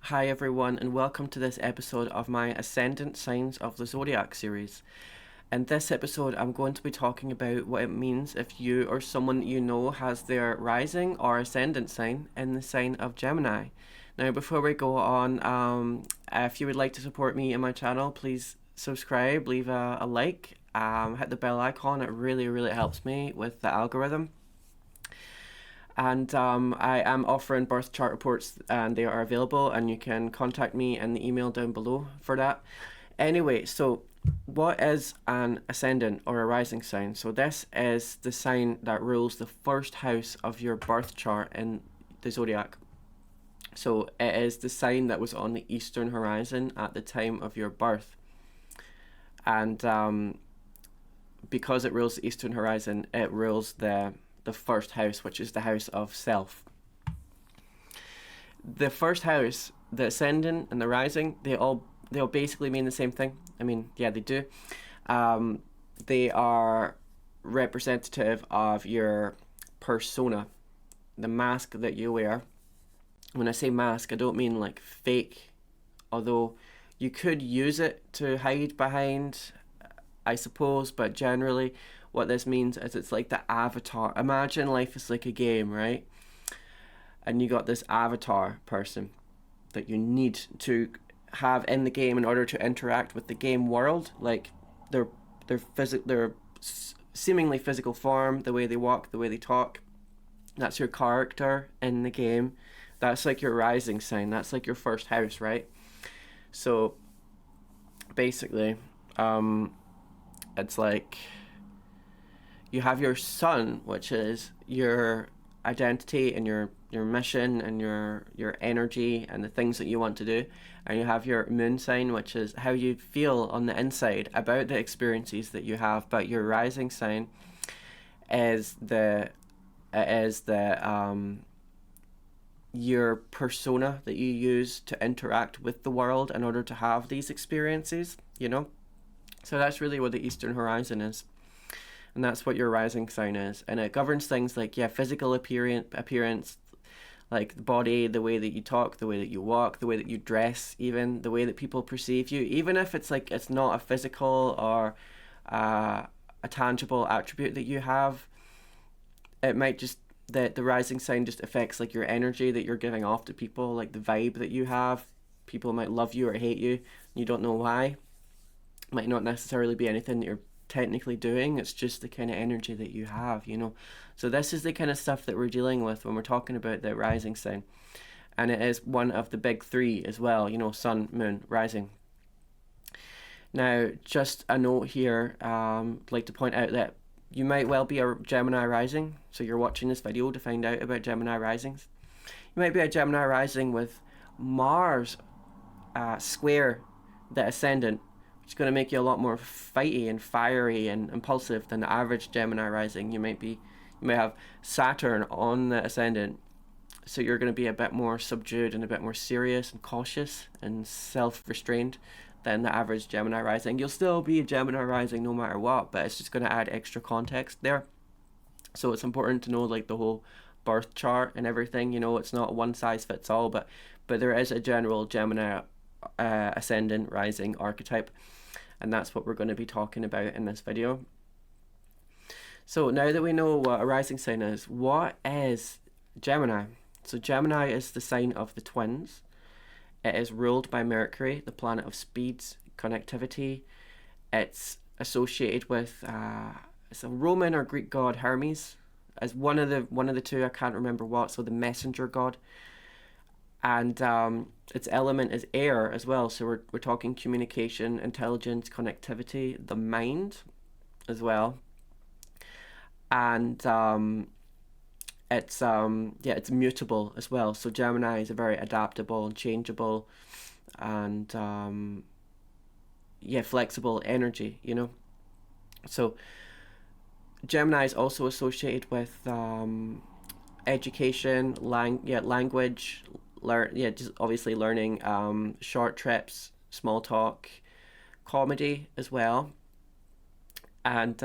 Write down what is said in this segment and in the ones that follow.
Hi everyone, and welcome to this episode of my Ascendant Signs of the Zodiac series. In this episode, I'm going to be talking about what it means if you or someone that you know has their rising or ascendant sign in the sign of Gemini. Now, before we go on, if you would like to support me and my channel, please subscribe, leave a like, hit the bell icon. It really helps me with the algorithm. And I am offering birth chart reports, and they are available, and you can contact me in the email down below for that. Anyway, so what is an ascendant or a rising sign? So this is the sign that rules the first house of your birth chart in the zodiac. So it is the sign that was on the eastern horizon at the time of your birth. And because it rules the eastern horizon, it rules the first house, which is the house of self. The first house, the ascendant and the rising, they'll basically mean the same thing. I mean, yeah, they do. They are representative of your persona, the mask that you wear. When I say mask, I don't mean like fake, although you could use it to hide behind, I suppose, but generally what this means is it's like the avatar. Imagine life is like a game, right? And you got this avatar person that you need to have in the game in order to interact with the game world. Like their seemingly physical form, the way they walk, the way they talk. That's your character in the game. That's like your rising sign. That's like your first house, right? So basically, it's like you have your sun, which is your identity and your mission and your energy and the things that you want to do, and you have your moon sign, which is how you feel on the inside about the experiences that you have. But your rising sign is your persona that you use to interact with the world in order to have these experiences, so that's really what the eastern horizon is. And that's what your rising sign is. And it governs things like, physical appearance, like the body, the way that you talk, the way that you walk, the way that you dress, even the way that people perceive you. Even if it's like it's not a physical or a tangible attribute that you have, it might just, the rising sign just affects like your energy that you're giving off to people, like the vibe that you have. People might love you or hate you. You don't know why. It might not necessarily be anything that you're technically doing. It's just the kind of energy that you have, so this is the kind of stuff that we're dealing with when we're talking about the rising sign. And it is one of the big three as well, sun, moon, rising. Now, just a note here, I'd like to point out that you might well be a Gemini rising, so you're watching this video to find out about Gemini risings. You might be a Gemini rising with Mars square the ascendant. It's going to make you a lot more fighty and fiery and impulsive than the average Gemini rising. You might have Saturn on the ascendant, so you're going to be a bit more subdued and a bit more serious and cautious and self-restrained than the average Gemini rising. You'll still be a Gemini rising no matter what, but it's just going to add extra context there. So it's important to know like the whole birth chart and everything. It's not one size fits all, but there is a general Gemini ascendant rising archetype. And that's what we're going to be talking about in this video. So now that we know what a rising sign is, what is Gemini? So Gemini is the sign of the twins. It is ruled by Mercury, the planet of speeds, connectivity. It's associated with it's a Roman or Greek god Hermes as one of the two. I can't remember what. So the messenger god. And its element is air as well, so we're talking communication, intelligence, connectivity, the mind as well. And it's mutable as well. So Gemini is a very adaptable and changeable and flexible energy, So Gemini is also associated with education, language. Just obviously learning, short trips, small talk, comedy as well. And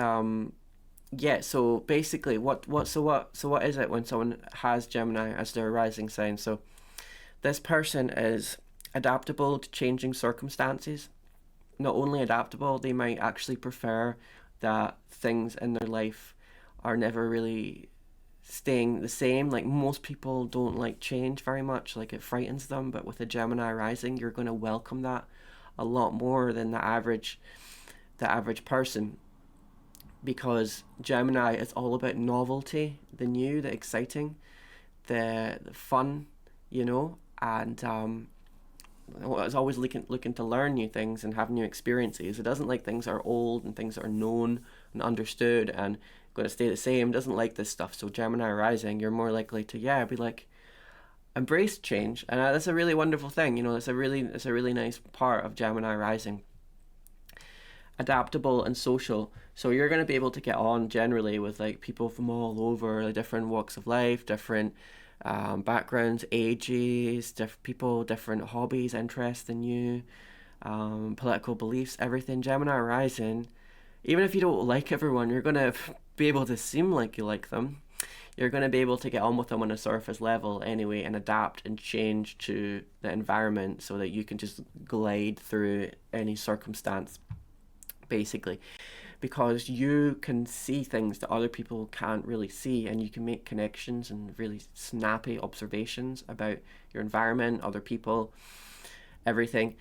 so basically what is it when someone has Gemini as their rising sign? So this person is adaptable to changing circumstances. Not only adaptable, they might actually prefer that things in their life are never really staying the same. Like most people don't like change very much, like it frightens them, but with a Gemini rising, you're going to welcome that a lot more than the average person, because Gemini is all about novelty, the new, the exciting, the fun, and it's always looking to learn new things and have new experiences. It doesn't like things are old and things are known and understood and going to stay the same. It doesn't like this stuff. So Gemini rising, you're more likely to be like, embrace change, and that's a really wonderful thing. It's a really nice part of Gemini rising. Adaptable and social, so you're going to be able to get on generally with like people from all over, like different walks of life, different backgrounds, ages, people, different hobbies, interests than you, political beliefs, everything. Gemini rising, even if you don't like everyone, you're going to be able to seem like you like them. You're going to be able to get on with them on a surface level anyway, and adapt and change to the environment so that you can just glide through any circumstance, basically, because you can see things that other people can't really see, and you can make connections and really snappy observations about your environment, other people, everything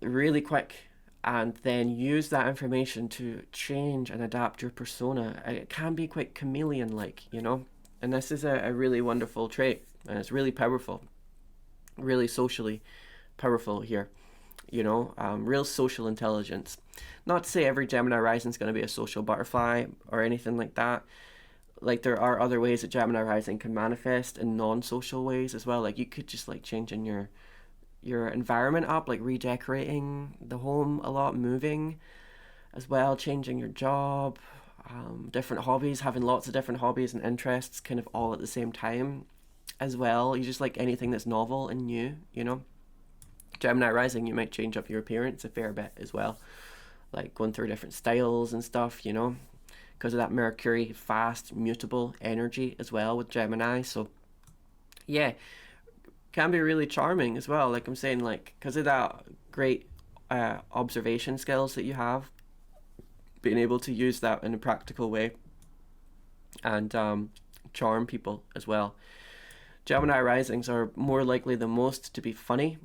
really quick, and then use that information to change and adapt your persona. It can be quite chameleon like, and this is a really wonderful trait, and it's really powerful, really socially powerful here. Real social intelligence. Not to say every Gemini rising is going to be a social butterfly or anything like that. Like there are other ways that Gemini rising can manifest in non-social ways as well. Like you could just like changing your environment up, like redecorating the home a lot, moving as well, changing your job, different hobbies, having lots of different hobbies and interests kind of all at the same time as well. You just like anything that's novel and new. Gemini rising, you might change up your appearance a fair bit as well, like going through different styles and stuff, because of that Mercury fast mutable energy as well with Gemini. So yeah, can be really charming as well, like I'm saying, like because of that great observation skills that you have, being able to use that in a practical way and charm people as well. Gemini risings are more likely than most to be funny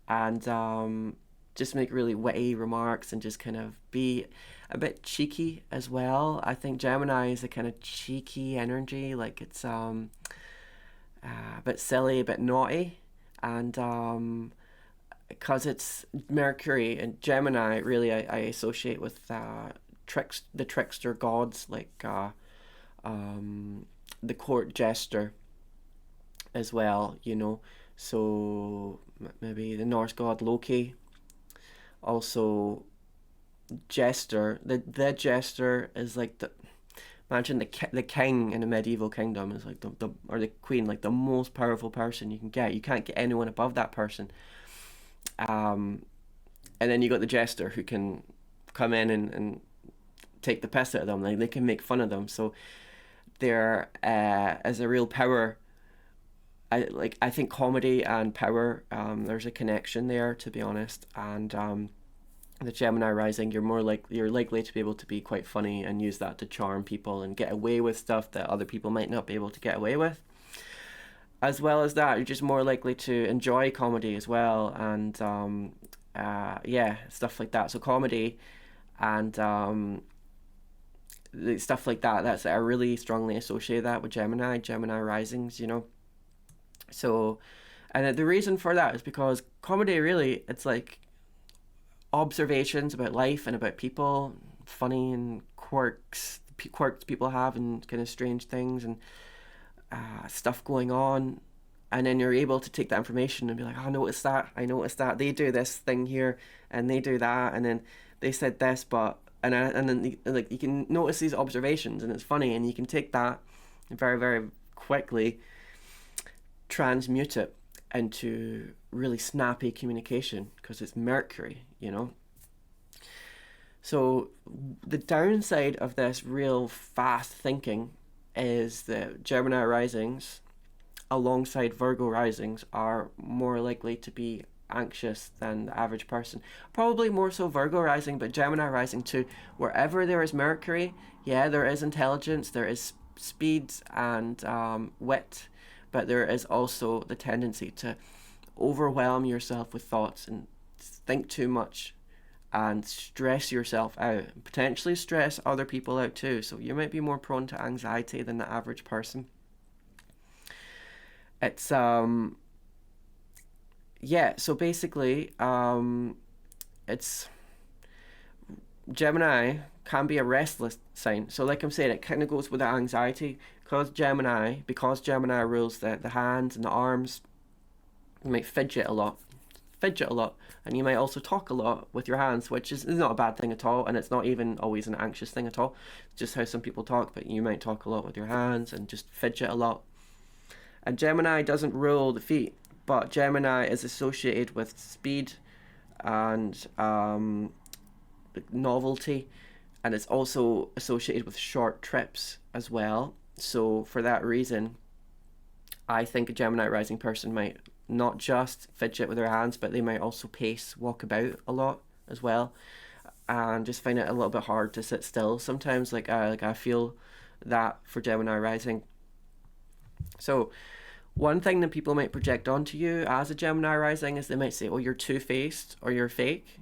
and just make really witty remarks and just kind of be a bit cheeky as well. I think Gemini is a kind of cheeky energy, like it's a bit silly, a bit naughty, and because it's Mercury and Gemini, really I associate with the trickster gods, like the court jester as well, so maybe the Norse god Loki. Also, jester. The jester is like imagine the king in a medieval kingdom is like or the queen, like the most powerful person you can get. You can't get anyone above that person. And then you got the jester who can come in and take the piss out of them. Like they can make fun of them. So there is a real power. I think comedy and power, there's a connection there, to be honest, and the Gemini rising, you're likely to be able to be quite funny and use that to charm people and get away with stuff that other people might not be able to get away with. As well as that, you're just more likely to enjoy comedy as well, and stuff like that. So comedy and stuff like that. That's I really strongly associate that with Gemini risings. So, and the reason for that is because comedy really, it's like observations about life and about people, funny and quirks people have and kind of strange things and stuff going on. And then you're able to take that information and be like, oh, I noticed that they do this thing here and they do that. And then they said this, but, and then like you can notice these observations and it's funny, and you can take that very, very quickly transmute it into really snappy communication because it's Mercury, So the downside of this real fast thinking is that Gemini risings alongside Virgo risings are more likely to be anxious than the average person. Probably more so Virgo rising, but Gemini rising too. Wherever there is Mercury, yeah, there is intelligence, there is speed and wit, but there is also the tendency to overwhelm yourself with thoughts and think too much and stress yourself out, potentially stress other people out too. So you might be more prone to anxiety than the average person. It's yeah, so basically it's Gemini can be a restless sign. So like I'm saying, it kind of goes with the anxiety because Gemini rules the hands and the arms. You might fidget a lot, and you might also talk a lot with your hands, which is not a bad thing at all, and it's not even always an anxious thing at all. It's just how some people talk, but you might talk a lot with your hands and just fidget a lot. And Gemini doesn't rule the feet, but Gemini is associated with speed and novelty, and it's also associated with short trips as well. So for that reason, I think a Gemini rising person might not just fidget with their hands, but they might also walk about a lot as well, and just find it a little bit hard to sit still sometimes. I feel that for Gemini rising. So one thing that people might project onto you as a Gemini rising is they might say, "Oh, you're two-faced or you're fake."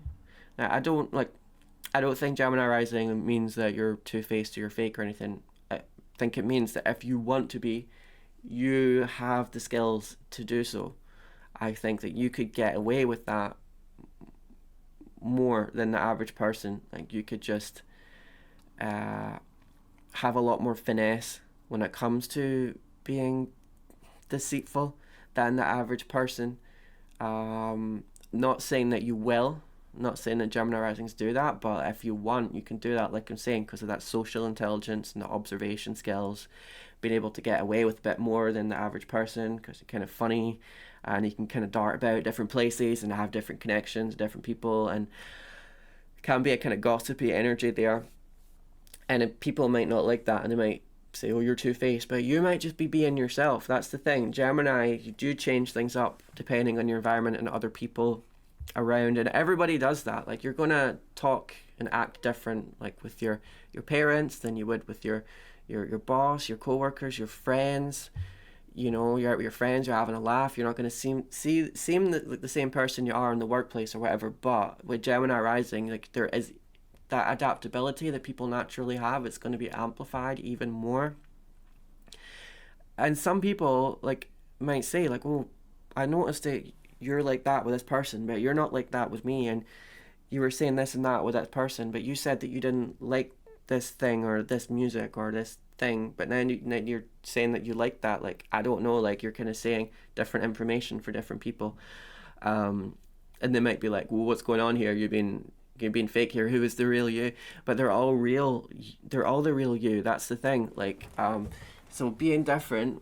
Now, I don't think Gemini rising means that you're two-faced or you're fake or anything. I think it means that if you want to be, you have the skills to do so. I think that you could get away with that more than the average person. Like you could just have a lot more finesse when it comes to being deceitful than the average person. Not saying that you will, not saying that Gemini risings do that, but if you want, you can do that, like I'm saying, because of that social intelligence and the observation skills, being able to get away with a bit more than the average person because you're kind of funny and you can kind of dart about different places and have different connections, different people, and can be a kind of gossipy energy there. And people might not like that and they might say, "Oh, you're two-faced," but you might just be being yourself. That's the thing. Gemini, you do change things up depending on your environment and other people around, and everybody does that. Like you're gonna talk and act different, like with your parents than you would with your boss, your co-workers, your friends. You know, you're out with your friends, you're having a laugh, you're not going to seem the same person you are in the workplace or whatever. But with Gemini rising, like there is that adaptability that people naturally have. It's going to be amplified even more. And some people like might say like, "Oh, I noticed that you're like that with this person, but you're not like that with me, and you were saying this and that with that person, but you said that you didn't like this thing or this music or this thing, but then you're saying that you like that." Like, I don't know, like you're kind of saying different information for different people, and they might be like, "Well, what's going on here? You're being fake here. Who is the real you?" But they're all real. They're all the real you. That's the thing. Like, so being different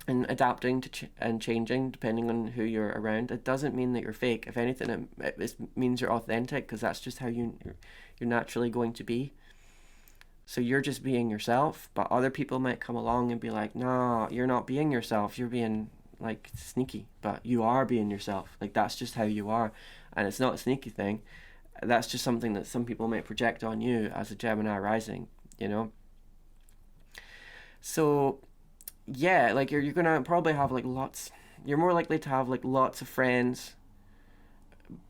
and adapting to and changing depending on who you're around, it doesn't mean that you're fake. If anything, it means you're authentic, because that's just how you're naturally going to be. So you're just being yourself, but other people might come along and be like, "No, you're not being yourself. You're being like sneaky," but you are being yourself. Like that's just how you are, and it's not a sneaky thing. That's just something that some people might project on you as a Gemini rising, you know. So yeah, like you're gonna probably have like lots. You're more likely to have like lots of friends,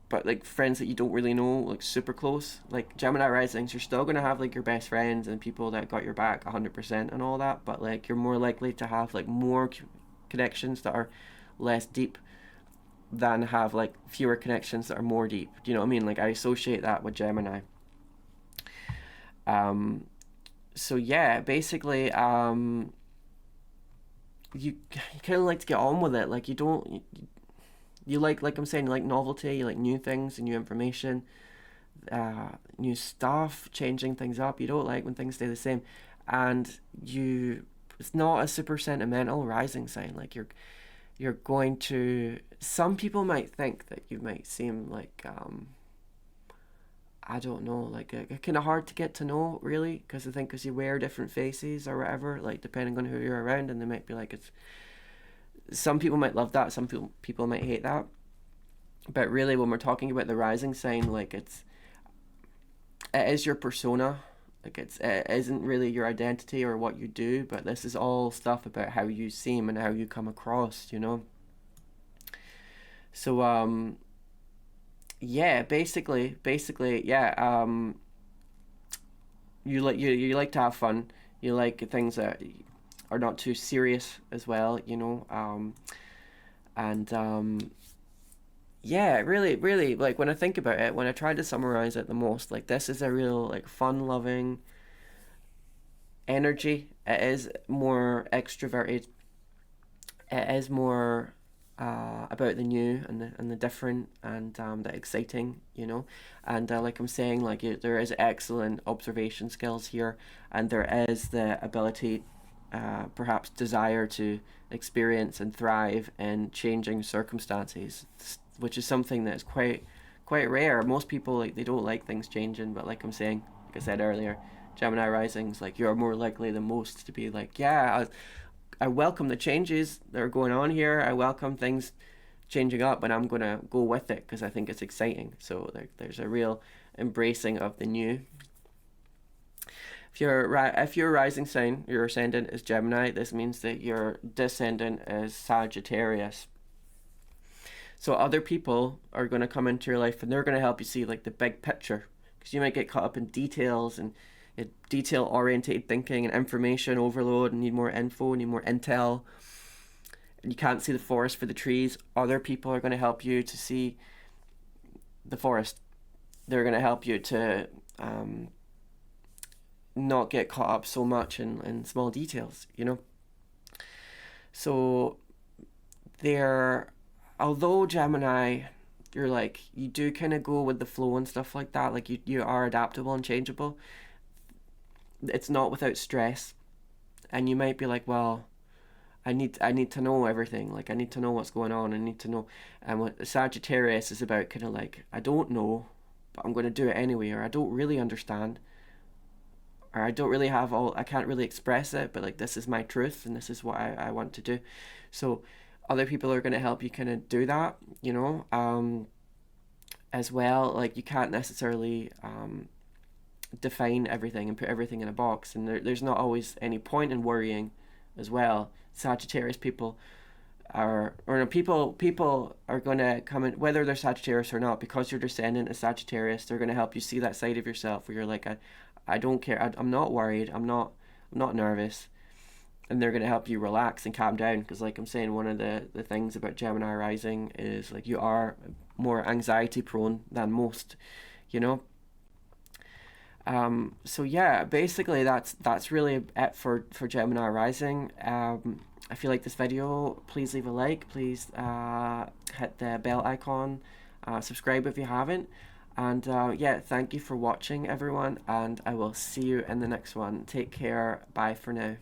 but like friends that you don't really know, like super close. Like Gemini risings, you're still gonna have like your best friends and people that got your back 100% and all that, but like you're more likely to have like more connections that are less deep than have like fewer connections that are more deep. Do you know what I mean? Like I associate that with Gemini. So yeah, basically, you kind of like to get on with it. Like you like I'm saying, you like novelty, you like new things and new information, new stuff, changing things up. You don't like when things stay the same, and it's not a super sentimental rising sign. Like you're going to. Some people might think that you might seem like I don't know, like kind of hard to get to know, really, because I think because you wear different faces or whatever, like depending on who you're around, and they might be like it's. Some people might love that. Some people might hate that. But really, when we're talking about the rising sign, like it is your persona. Like it isn't really your identity or what you do, but this is all stuff about how you seem and how you come across, you know. So yeah, basically yeah, you like to have fun. You like things that are not too serious as well, you know. And Yeah, really, like when I think about it, when I try to summarize it the most, like this is a real like fun-loving energy. It is more extroverted. It is more about the new and the different and the exciting, you know. And like I'm saying, like there is excellent observation skills here, and there is the ability, perhaps desire to experience and thrive in changing circumstances, which is something that is quite rare. Most people like they don't like things changing, but like I'm saying, like I said earlier, Gemini risings, like you're more likely than most to be like, yeah, I welcome the changes that are going on here. I welcome things changing up, and I'm gonna go with it because I think it's exciting. So there's a real embracing of the new. If your rising sign, your ascendant is Gemini, this means that your descendant is Sagittarius. So other people are going to come into your life and they're going to help you see like the big picture, because you might get caught up in details and detail orientated thinking and information overload and need more info, need more intel. And you can't see the forest for the trees. Other people are going to help you to see the forest. They're going to help you to not get caught up so much in small details, you know? So they're, although Gemini, you're like, you do kind of go with the flow and stuff like that, like you are adaptable and changeable, it's not without stress. And you might be like, well, I need to know everything. Like I need to know what's going on. I need to know. And what Sagittarius is about, kind of like, I don't know, but I'm going to do it anyway, or I don't really understand, or I don't really have all. I can't really express it, but like this is my truth, and this is what I want to do. So other people are going to help you kind of do that, you know. As well, like you can't necessarily define everything and put everything in a box, and there's not always any point in worrying as well. Sagittarius people are, or no, people are going to come in, whether they're Sagittarius or not, because your descendant is Sagittarius, they're going to help you see that side of yourself where you're like, I don't care, I'm not worried, I'm not nervous. And they're going to help you relax and calm down, because like I'm saying, one of the things about Gemini rising is like you are more anxiety prone than most, you know. So yeah, basically that's really it for Gemini rising. If you like this video, please leave a like, please hit the bell icon, subscribe if you haven't, and yeah, thank you for watching everyone, and I will see you in the next one. Take care, bye for now.